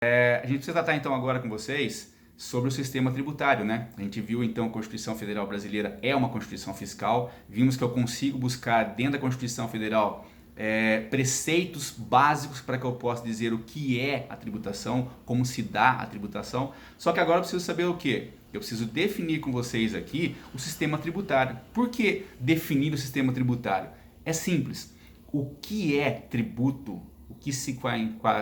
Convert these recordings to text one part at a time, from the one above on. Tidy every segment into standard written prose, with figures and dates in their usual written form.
A gente precisa tratar então agora com vocês sobre o sistema tributário, né? A gente viu então que a Constituição Federal Brasileira é uma Constituição fiscal, vimos que eu consigo buscar dentro da Constituição Federal preceitos básicos para que eu possa dizer o que é a tributação, como se dá a tributação, só que agora eu preciso saber o quê? Eu preciso definir com vocês aqui o sistema tributário. Por que definir o sistema tributário? É simples. O que é tributo? O que se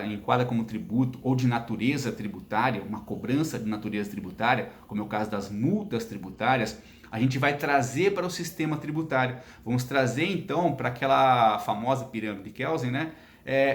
enquadra como tributo ou de natureza tributária, uma cobrança de natureza tributária, como é o caso das multas tributárias, a gente vai trazer para o sistema tributário. Vamos trazer então para aquela famosa pirâmide de Kelsen, né?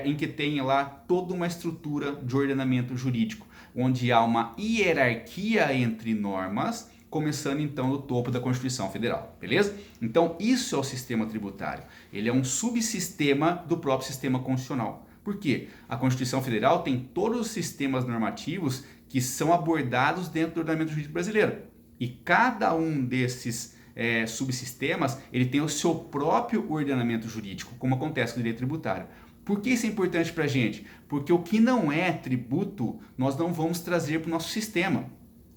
Em que tem lá toda uma estrutura de ordenamento jurídico, onde há uma hierarquia entre normas, começando então do topo da Constituição Federal, beleza? Então isso é o sistema tributário, ele é um subsistema do próprio sistema constitucional. Por quê? A Constituição Federal tem todos os sistemas normativos que são abordados dentro do ordenamento jurídico brasileiro. E cada um desses subsistemas, ele tem o seu próprio ordenamento jurídico, como acontece com o direito tributário. Por que isso é importante para a gente? Porque o que não é tributo, nós não vamos trazer para o nosso sistema.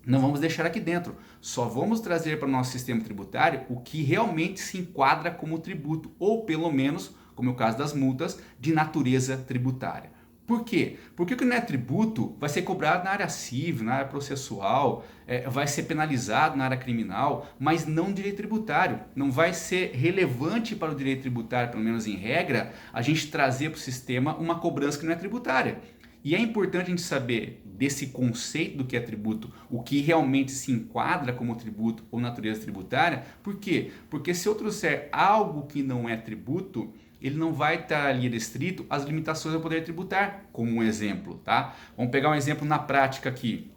Não vamos deixar aqui dentro. Só vamos trazer para o nosso sistema tributário o que realmente se enquadra como tributo, ou pelo menos, como é o caso das multas, de natureza tributária. Por quê? Porque o que não é tributo vai ser cobrado na área civil, na área processual, vai ser penalizado na área criminal, mas não no direito tributário. Não vai ser relevante para o direito tributário, pelo menos em regra, a gente trazer para o sistema uma cobrança que não é tributária. E é importante a gente saber desse conceito do que é tributo, o que realmente se enquadra como tributo ou natureza tributária. Por quê? Porque se eu trouxer algo que não é tributo, ele não vai estar ali restrito às limitações do poder tributar, como um exemplo, tá? Vamos pegar um exemplo na prática aqui.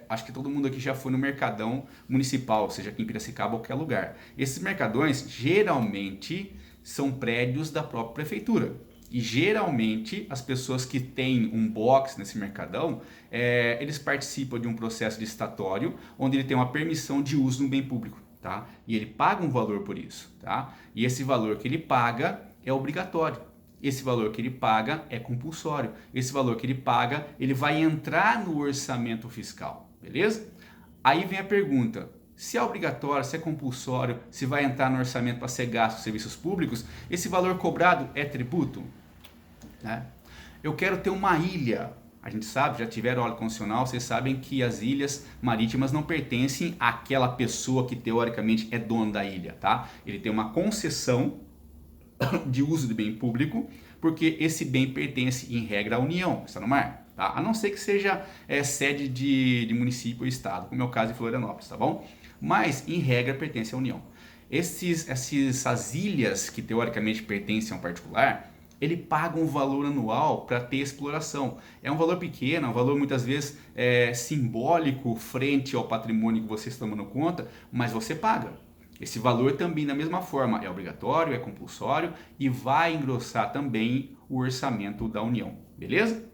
Acho que todo mundo aqui já foi no mercadão municipal, seja aqui em Piracicaba ou qualquer lugar. Esses mercadões geralmente são prédios da própria prefeitura. E geralmente as pessoas que têm um box nesse mercadão, eles participam de um processo licitatório onde ele tem uma permissão de uso no bem público. Tá? E ele paga um valor por isso, tá? E esse valor que ele paga é obrigatório. Esse valor que ele paga é compulsório. Esse valor que ele paga, ele vai entrar no orçamento fiscal, beleza? Aí vem a pergunta: se é obrigatório, se é compulsório, se vai entrar no orçamento para ser gasto com serviços públicos, esse valor cobrado é tributo? Né? Eu quero ter uma ilha. A gente sabe, já tiveram óleo constitucional, vocês sabem que as ilhas marítimas não pertencem àquela pessoa que teoricamente é dono da ilha, tá? Ele tem uma concessão de uso de bem público, porque esse bem pertence em regra à União, está no mar, tá? A não ser que seja sede de município ou estado, como é o caso de Florianópolis, tá bom? Mas em regra pertence à União. Essas ilhas que teoricamente pertencem a um particular, ele paga um valor anual para ter exploração. É um valor pequeno, é um valor muitas vezes simbólico frente ao patrimônio que você está tomando conta, mas você paga. Esse valor também, da mesma forma, é obrigatório, é compulsório e vai engrossar também o orçamento da União, beleza?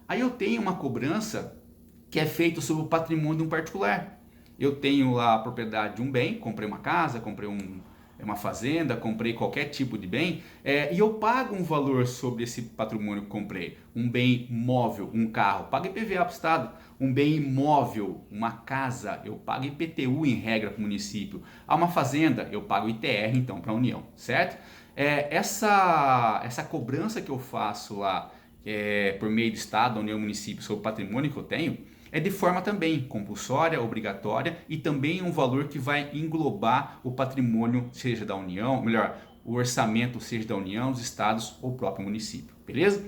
Aí eu tenho uma cobrança que é feita sobre o patrimônio de um particular. Eu tenho lá a propriedade de um bem, comprei uma casa, comprei uma fazenda, comprei qualquer tipo de bem, e eu pago um valor sobre esse patrimônio que comprei. Um bem móvel, um carro, pago IPVA para o Estado. Um bem imóvel, uma casa, eu pago IPTU em regra para o município. Há uma fazenda, eu pago ITR então para a União, certo? Essa cobrança que eu faço lá por meio do Estado, União e município sobre o patrimônio que eu tenho, é de forma também compulsória, obrigatória e também um valor que vai englobar o patrimônio, seja da União, melhor, o orçamento seja da União, dos estados ou próprio município, beleza?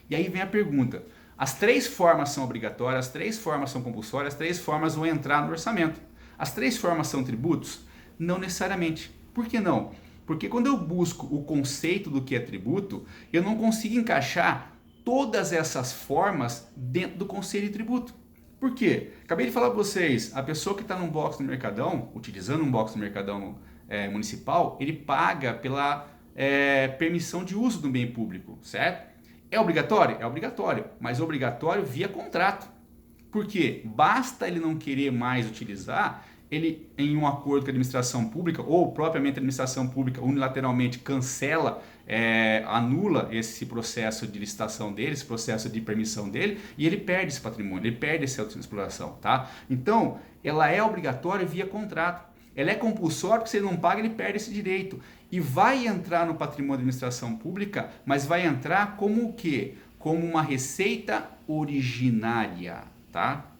E aí vem a pergunta: as três formas são obrigatórias, as três formas são compulsórias, as três formas vão entrar no orçamento. As três formas são tributos? Não necessariamente. Por que não? Porque quando eu busco o conceito do que é tributo, eu não consigo encaixar todas essas formas dentro do conceito de tributo. Por quê? Acabei de falar para vocês, a pessoa que está num box no Mercadão, utilizando um box no Mercadão municipal, ele paga pela permissão de uso do bem público, certo? É obrigatório? É obrigatório, mas obrigatório via contrato. Por quê? Basta ele não querer mais utilizar, ele, em um acordo com a administração pública, ou propriamente a administração pública unilateralmente cancela, anula esse processo de licitação dele, esse processo de permissão dele, e ele perde esse patrimônio, ele perde essa exploração, tá? Então, ela é obrigatória via contrato. Ela é compulsória porque se ele não paga, ele perde esse direito. E vai entrar no patrimônio da administração pública, mas vai entrar como o quê? Como uma receita originária, tá?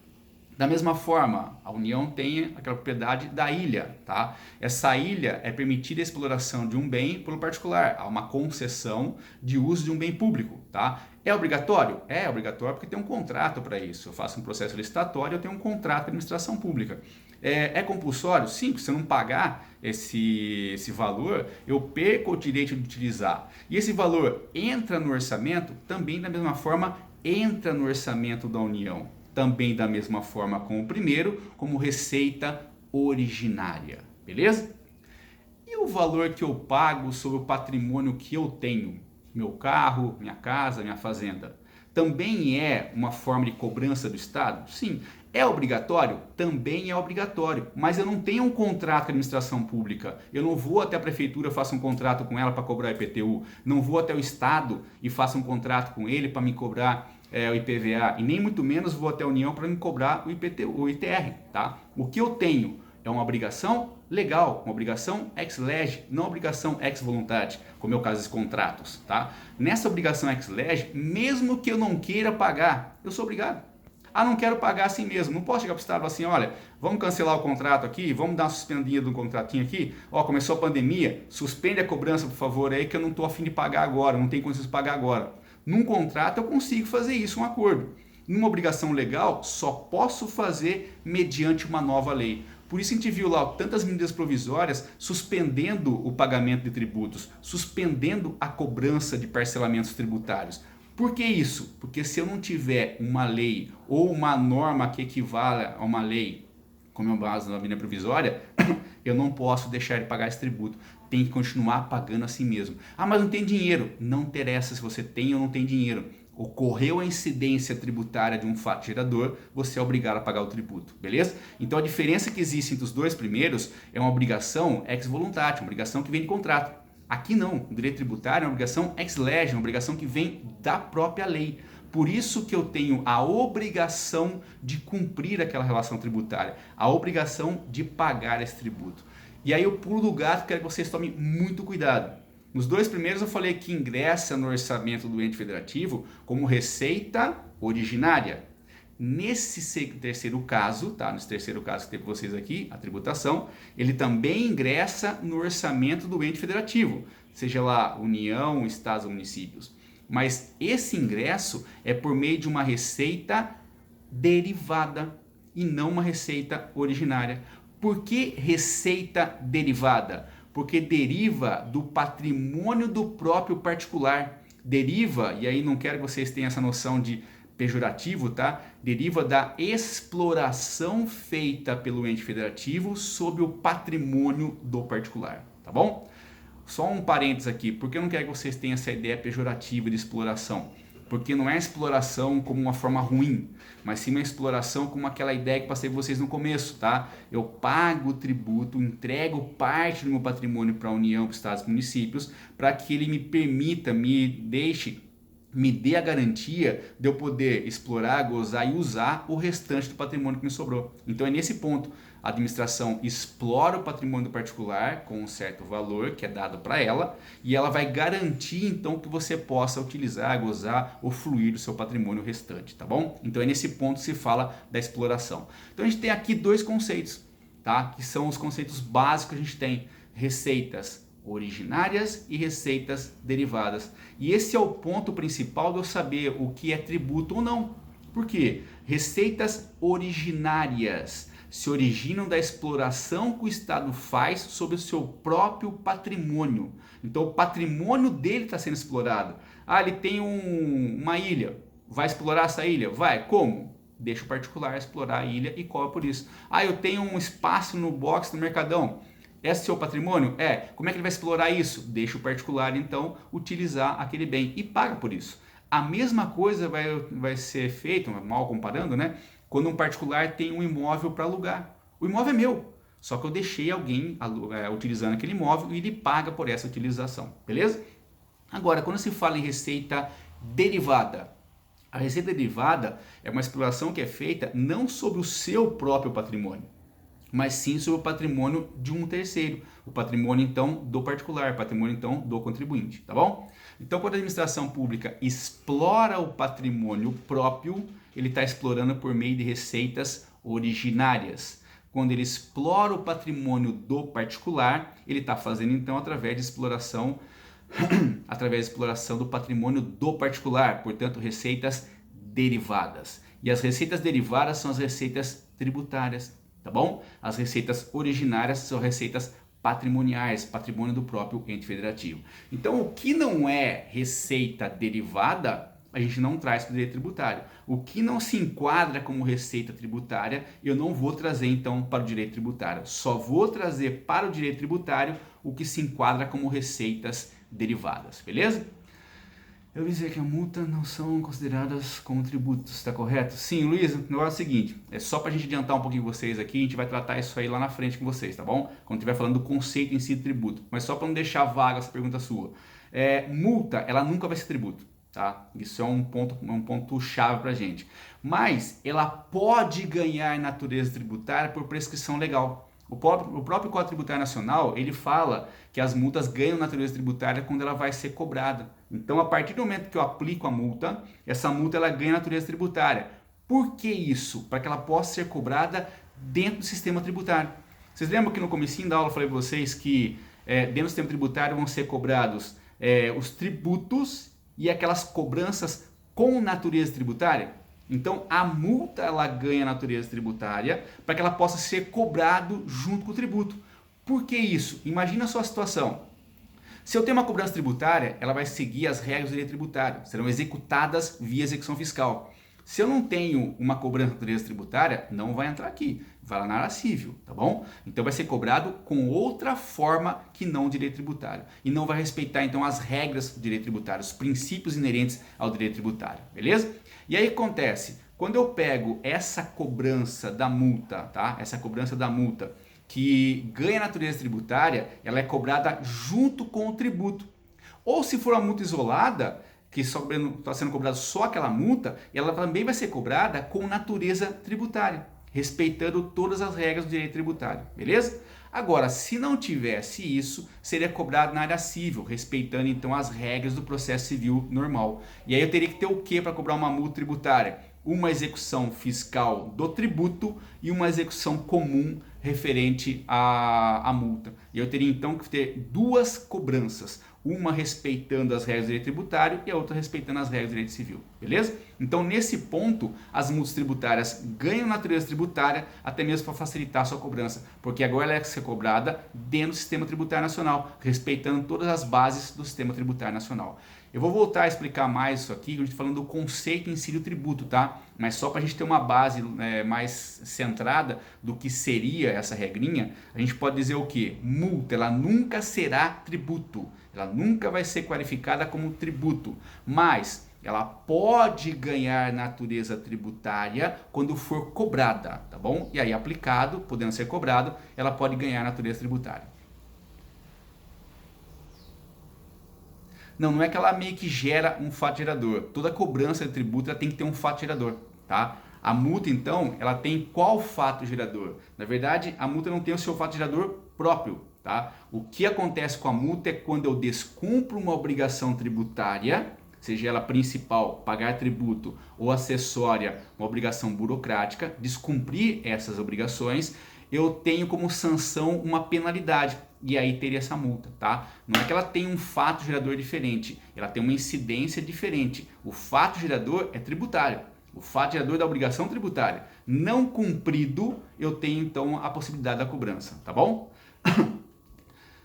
Da mesma forma, a União tem aquela propriedade da ilha, tá? Essa ilha é permitida a exploração de um bem pelo particular, há uma concessão de uso de um bem público, tá? É obrigatório? É obrigatório porque tem um contrato para isso. Eu faço um processo licitatório, eu tenho um contrato com a administração pública. É compulsório? Sim, se você não pagar esse valor, eu perco o direito de utilizar. E esse valor entra no orçamento, também da mesma forma entra no orçamento da União. Também da mesma forma com o primeiro, como receita originária, beleza? E o valor que eu pago sobre o patrimônio que eu tenho? Meu carro, minha casa, minha fazenda. Também é uma forma de cobrança do Estado? Sim. É obrigatório? Também é obrigatório, mas eu não tenho um contrato com a administração pública. Eu não vou até a prefeitura e faço um contrato com ela para cobrar IPTU. Não vou até o Estado e faço um contrato com ele para me cobrar o IPVA. E nem muito menos vou até a União para me cobrar o IPTU, o ITR. Tá? O que eu tenho é uma obrigação legal, uma obrigação ex lege, não obrigação ex voluntate, como é o caso dos contratos. Tá? Nessa obrigação ex lege, mesmo que eu não queira pagar, eu sou obrigado. Ah, não quero pagar assim mesmo. Não posso chegar para o Estado e falar assim, olha, vamos cancelar o contrato aqui, vamos dar uma suspendida do contratinho aqui. Ó, começou a pandemia, suspende a cobrança, por favor, aí que eu não estou a fim de pagar agora, não tenho condições de pagar agora. Num contrato eu consigo fazer isso, um acordo. Numa obrigação legal, só posso fazer mediante uma nova lei. Por isso a gente viu lá tantas medidas provisórias suspendendo o pagamento de tributos, suspendendo a cobrança de parcelamentos tributários. Por que isso? Porque se eu não tiver uma lei ou uma norma que equivala a uma lei, como é o base da medida provisória, eu não posso deixar de pagar esse tributo. Tem que continuar pagando assim mesmo. Ah, mas não tem dinheiro. Não interessa se você tem ou não tem dinheiro. Ocorreu a incidência tributária de um fato gerador, você é obrigado a pagar o tributo, beleza? Então a diferença que existe entre os dois primeiros é uma obrigação ex voluntate, uma obrigação que vem de contrato. Aqui não, o direito tributário é uma obrigação ex lege, uma obrigação que vem da própria lei. Por isso que eu tenho a obrigação de cumprir aquela relação tributária, a obrigação de pagar esse tributo. E aí eu pulo do gato, quero que vocês tomem muito cuidado. Nos dois primeiros eu falei que ingressa no orçamento do ente federativo como receita originária. Nesse terceiro caso, tá? Nesse terceiro caso que teve vocês aqui, a tributação, ele também ingressa no orçamento do ente federativo, seja lá União, Estados ou municípios. Mas esse ingresso é por meio de uma receita derivada e não uma receita originária. Por que receita derivada? Porque deriva do patrimônio do próprio particular. Deriva, e aí não quero que vocês tenham essa noção de pejorativo, tá? Deriva da exploração feita pelo ente federativo sobre o patrimônio do particular, tá bom? Só um parênteses aqui, porque eu não quero que vocês tenham essa ideia pejorativa de exploração. Porque não é exploração como uma forma ruim, mas sim uma exploração como aquela ideia que passei para vocês no começo, tá? Eu pago o tributo, entrego parte do meu patrimônio para a União, para os estados e municípios, para que ele me permita, me dê a garantia de eu poder explorar, gozar e usar o restante do patrimônio que me sobrou. Então é nesse ponto, a administração explora o patrimônio do particular com um certo valor que é dado para ela e ela vai garantir então que você possa utilizar, gozar ou fluir do seu patrimônio restante, tá bom? Então é nesse ponto que se fala da exploração. Então a gente tem aqui dois conceitos, tá? Que são os conceitos básicos que a gente tem: receitas originárias e receitas derivadas. E esse é o ponto principal de eu saber o que é tributo ou não. Por quê? Receitas originárias se originam da exploração que o Estado faz sobre o seu próprio patrimônio. Então o patrimônio dele está sendo explorado. Ah, ele tem uma ilha. Vai explorar essa ilha? Vai. Como? Deixa o particular explorar a ilha e cobra por isso. Ah, eu tenho um espaço no box do Mercadão. É seu patrimônio? É. Como é que ele vai explorar isso? Deixa o particular, então, utilizar aquele bem e paga por isso. A mesma coisa vai ser feita, mal comparando, né? Quando um particular tem um imóvel para alugar. O imóvel é meu. Só que eu deixei alguém utilizando aquele imóvel e ele paga por essa utilização, beleza? Agora, quando se fala em receita derivada, a receita derivada é uma exploração que é feita não sobre o seu próprio patrimônio, mas sim sobre o patrimônio de um terceiro, o patrimônio então do particular, o patrimônio então do contribuinte, tá bom? Então, quando a administração pública explora o patrimônio próprio, ele está explorando por meio de receitas originárias. Quando ele explora o patrimônio do particular, ele está fazendo então através de exploração do patrimônio do particular, portanto, receitas derivadas. E as receitas derivadas são as receitas tributárias, tá bom? As receitas originárias são receitas patrimoniais, patrimônio do próprio ente federativo. Então, o que não é receita derivada, a gente não traz para o direito tributário. O que não se enquadra como receita tributária, eu não vou trazer então para o direito tributário. Só vou trazer para o direito tributário o que se enquadra como receitas derivadas, beleza? Eu vi dizer que a multa não são consideradas como tributos, está correto? Sim, Luiz, o negócio é o seguinte, é só para a gente adiantar um pouquinho vocês aqui, a gente vai tratar isso aí lá na frente com vocês, tá bom? Quando estiver falando do conceito em si de tributo, mas só para não deixar vaga essa pergunta sua. Multa, ela nunca vai ser tributo, tá? Isso é um ponto chave para a gente. Mas ela pode ganhar natureza tributária por prescrição legal. O próprio Código Tributário Nacional, ele fala que as multas ganham natureza tributária quando ela vai ser cobrada. Então, a partir do momento que eu aplico a multa, essa multa ela ganha natureza tributária. Por que isso? Para que ela possa ser cobrada dentro do sistema tributário. Vocês lembram que no comecinho da aula eu falei para vocês que dentro do sistema tributário vão ser cobrados os tributos e aquelas cobranças com natureza tributária? Então, a multa ela ganha natureza tributária para que ela possa ser cobrado junto com o tributo. Por que isso? Imagina a sua situação. Se eu tenho uma cobrança tributária, ela vai seguir as regras do direito tributário, serão executadas via execução fiscal. Se eu não tenho uma cobrança de natureza tributária, não vai entrar aqui, vai lá na área civil, tá bom? Então vai ser cobrado com outra forma que não o direito tributário. E não vai respeitar então as regras do direito tributário, os princípios inerentes ao direito tributário, beleza? E aí acontece, quando eu pego essa cobrança da multa, tá? Essa cobrança da multa que ganha natureza tributária, ela é cobrada junto com o tributo. Ou se for uma multa isolada, que está sendo cobrada só aquela multa, ela também vai ser cobrada com natureza tributária, respeitando todas as regras do direito tributário, beleza? Agora, se não tivesse isso, seria cobrado na área civil, respeitando então as regras do processo civil normal. E aí eu teria que ter o que para cobrar uma multa tributária? Uma execução fiscal do tributo e uma execução comum referente à multa. E eu teria então que ter duas cobranças, uma respeitando as regras do direito tributário e a outra respeitando as regras do direito civil, beleza? Então, nesse ponto, as multas tributárias ganham natureza tributária, até mesmo para facilitar a sua cobrança, porque agora ela é ser cobrada dentro do sistema tributário nacional, respeitando todas as bases do sistema tributário nacional. Eu vou voltar a explicar mais isso aqui, a gente falando do conceito em si do tributo, tá? Mas só para a gente ter uma base mais centrada do que seria essa regrinha, a gente pode dizer o que? Multa, ela nunca será tributo, ela nunca vai ser qualificada como tributo, mas ela pode ganhar natureza tributária quando for cobrada, tá bom? E aí aplicado, podendo ser cobrado, ela pode ganhar natureza tributária. Não é que ela meio que gera um fato gerador. Toda cobrança de tributo ela tem que ter um fato gerador, tá? A multa, então, ela tem qual fato gerador? Na verdade, a multa não tem o seu fato gerador próprio, tá? O que acontece com a multa é quando eu descumpro uma obrigação tributária, seja ela principal, pagar tributo, ou acessória, uma obrigação burocrática, descumprir essas obrigações, eu tenho como sanção uma penalidade. E aí teria essa multa, tá? Não é que ela tem um fato gerador diferente, ela tem uma incidência diferente. O fato gerador é tributário, o fato gerador da obrigação tributária. Não cumprido, eu tenho então a possibilidade da cobrança, tá bom?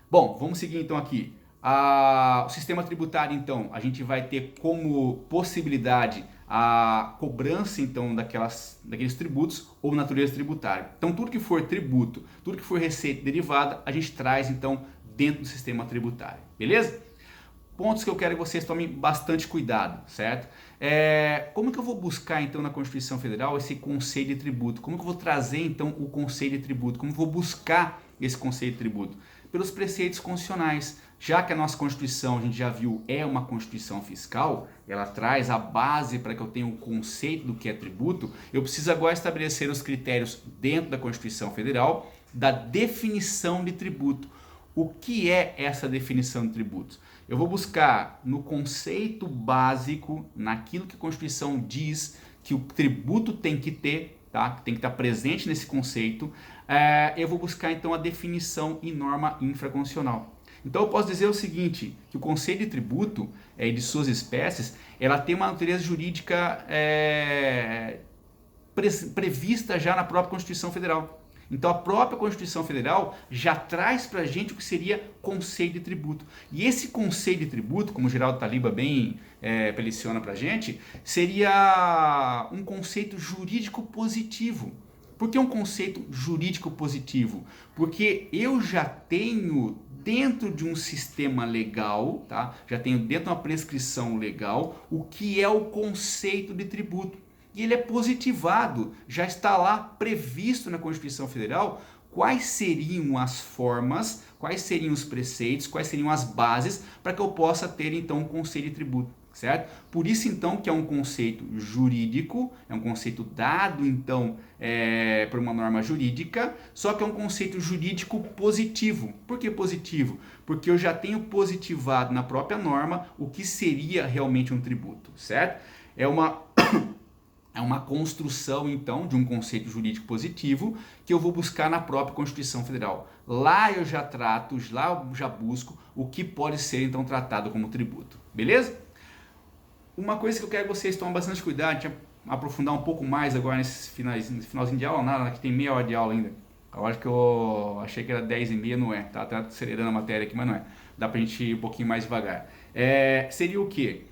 Bom, vamos seguir então aqui. O sistema tributário, então, a gente vai ter como possibilidade a cobrança, então, daqueles tributos ou natureza tributária. Então, tudo que for tributo, tudo que for receita derivada, a gente traz, então, dentro do sistema tributário, beleza? pontos que eu quero que vocês tomem bastante cuidado, certo? Como que eu vou buscar então na Constituição Federal esse conceito de tributo? Como que eu vou trazer então o conceito de tributo? Como eu vou buscar esse conceito de tributo? Pelos preceitos constitucionais. Já que a nossa Constituição, a gente já viu, é uma Constituição fiscal, ela traz a base para que eu tenha o conceito do que é tributo, eu preciso agora estabelecer os critérios dentro da Constituição Federal da definição de tributo. O que é essa definição de tributos? Eu vou buscar no conceito básico, naquilo que a Constituição diz que o tributo tem que ter, tá? Tem que estar presente nesse conceito. Eu vou buscar então a definição em norma infraconstitucional. Então eu posso dizer o seguinte, que o conceito de tributo e de suas espécies, ela tem uma natureza jurídica prevista já na própria Constituição Federal. Então a própria Constituição Federal já traz para a gente o que seria conceito de tributo. E esse conceito de tributo, como o Geraldo Taliba bem peliciona para a gente, seria um conceito jurídico positivo. Por que um conceito jurídico positivo? Porque eu já tenho dentro de um sistema legal, tá? Já tenho dentro de uma prescrição legal o que é o conceito de tributo. E ele é positivado, já está lá previsto na Constituição Federal quais seriam as formas, quais seriam os preceitos, quais seriam as bases para que eu possa ter então um conceito de tributo, certo? Por isso então que é um conceito jurídico, é um conceito dado então por uma norma jurídica, só que é um conceito jurídico positivo. Por que positivo? Porque eu já tenho positivado na própria norma o que seria realmente um tributo, certo? É uma construção, então, de um conceito jurídico positivo que eu vou buscar na própria Constituição Federal. Lá eu já trato, lá eu já busco o que pode ser, então, tratado como tributo. Beleza? Uma coisa que eu quero que vocês tomem bastante cuidado, deixa eu aprofundar um pouco mais agora nesse finalzinho de aula, nada, que tem meia hora de aula ainda. Eu acho que eu achei que era 10h30, não é. Tá até acelerando a matéria aqui, mas não é. Dá pra gente ir um pouquinho mais devagar. Seria o quê?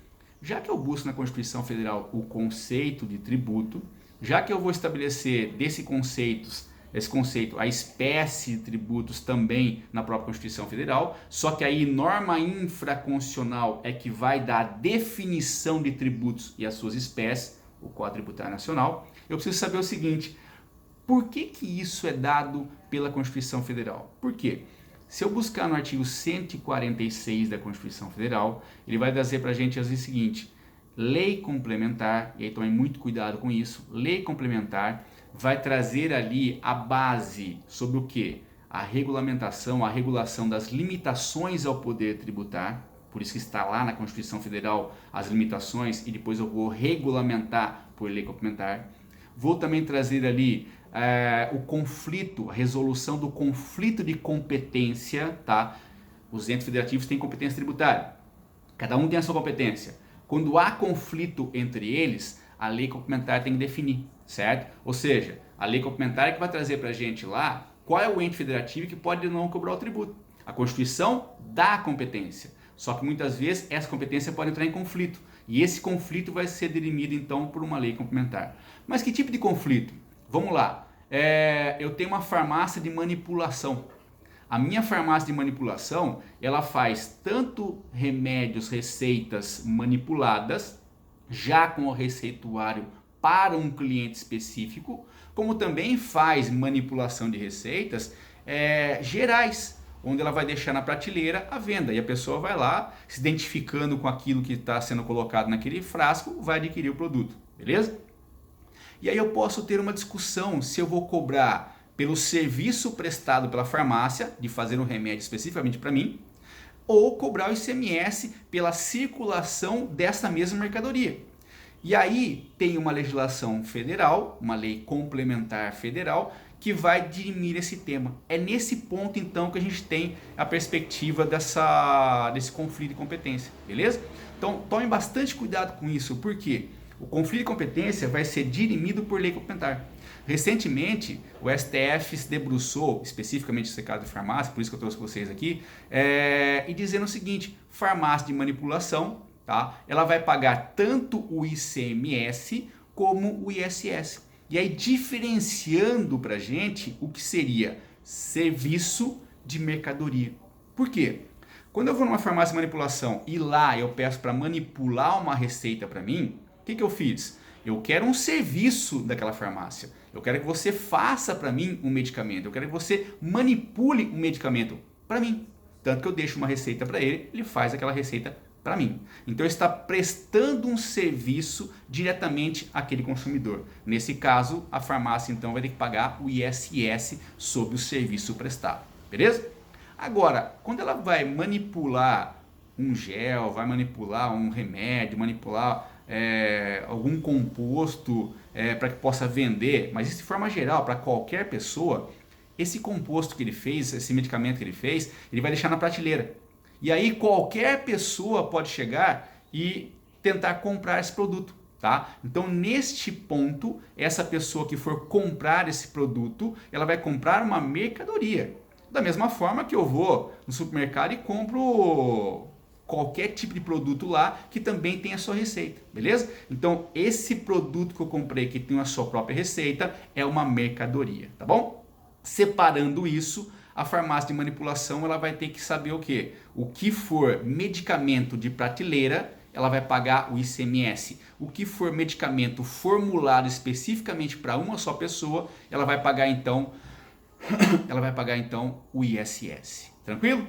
Já que eu busco na Constituição Federal o conceito de tributo, já que eu vou estabelecer esse conceito, a espécie de tributos também na própria Constituição Federal, só que aí norma infraconstitucional é que vai dar a definição de tributos e as suas espécies, o Código Tributário Nacional, eu preciso saber o seguinte, por que isso é dado pela Constituição Federal? Por quê? Se eu buscar no artigo 146 da Constituição Federal, ele vai trazer para a gente o seguinte, lei complementar, e aí tomem muito cuidado com isso, lei complementar vai trazer ali a base sobre o que? A regulamentação, a regulação das limitações ao poder tributar, por isso que está lá na Constituição Federal as limitações e depois eu vou regulamentar por lei complementar. Vou também trazer ali o conflito, a resolução do conflito de competência, tá? Os entes federativos têm competência tributária, cada um tem a sua competência. Quando há conflito entre eles, a lei complementar tem que definir, certo? Ou seja, a lei complementar é que vai trazer para a gente lá qual é o ente federativo que pode não cobrar o tributo. A Constituição dá a competência, só que muitas vezes essa competência pode entrar em conflito, e esse conflito vai ser dirimido então por uma lei complementar. Mas que tipo de conflito? Vamos lá, eu tenho uma farmácia de manipulação. A minha farmácia de manipulação, ela faz tanto remédios, receitas manipuladas, já com o receituário para um cliente específico, como também faz manipulação de receitas gerais, onde ela vai deixar na prateleira a venda. E a pessoa vai lá, se identificando com aquilo que está sendo colocado naquele frasco, vai adquirir o produto, beleza? E aí eu posso ter uma discussão se eu vou cobrar pelo serviço prestado pela farmácia, de fazer um remédio especificamente para mim, ou cobrar o ICMS pela circulação dessa mesma mercadoria. E aí tem uma legislação federal, uma lei complementar federal, que vai dirimir esse tema. É nesse ponto então que a gente tem a perspectiva desse conflito de competência, beleza? Então tome bastante cuidado com isso, porque o conflito de competência vai ser dirimido por lei complementar. Recentemente, o STF se debruçou, especificamente nesse caso de farmácia, por isso que eu trouxe para vocês aqui, e dizendo o seguinte, farmácia de manipulação, tá? Ela vai pagar tanto o ICMS como o ISS. E aí diferenciando para a gente o que seria serviço de mercadoria. Por quê? Quando eu vou numa farmácia de manipulação e lá eu peço para manipular uma receita para mim, o que eu fiz? Eu quero um serviço daquela farmácia. Eu quero que você faça para mim um medicamento. Eu quero que você manipule um medicamento para mim. Tanto que eu deixo uma receita para ele, ele faz aquela receita para mim. Então ele está prestando um serviço diretamente àquele consumidor. Nesse caso, a farmácia então vai ter que pagar o ISS sobre o serviço prestado. Beleza? Agora, quando ela vai manipular um gel, vai manipular um remédio, manipular algum composto para que possa vender, mas isso de forma geral, para qualquer pessoa, esse composto que ele fez, esse medicamento que ele fez, ele vai deixar na prateleira. E aí qualquer pessoa pode chegar e tentar comprar esse produto. Tá? Então, neste ponto, essa pessoa que for comprar esse produto, ela vai comprar uma mercadoria. Da mesma forma que eu vou no supermercado e compro qualquer tipo de produto lá que também tem a sua receita, beleza? Então, esse produto que eu comprei que tem a sua própria receita é uma mercadoria, tá bom? Separando isso, a farmácia de manipulação ela vai ter que saber o quê? O que for medicamento de prateleira, ela vai pagar o ICMS. O que for medicamento formulado especificamente para uma só pessoa, ela vai pagar então o ISS. Tranquilo?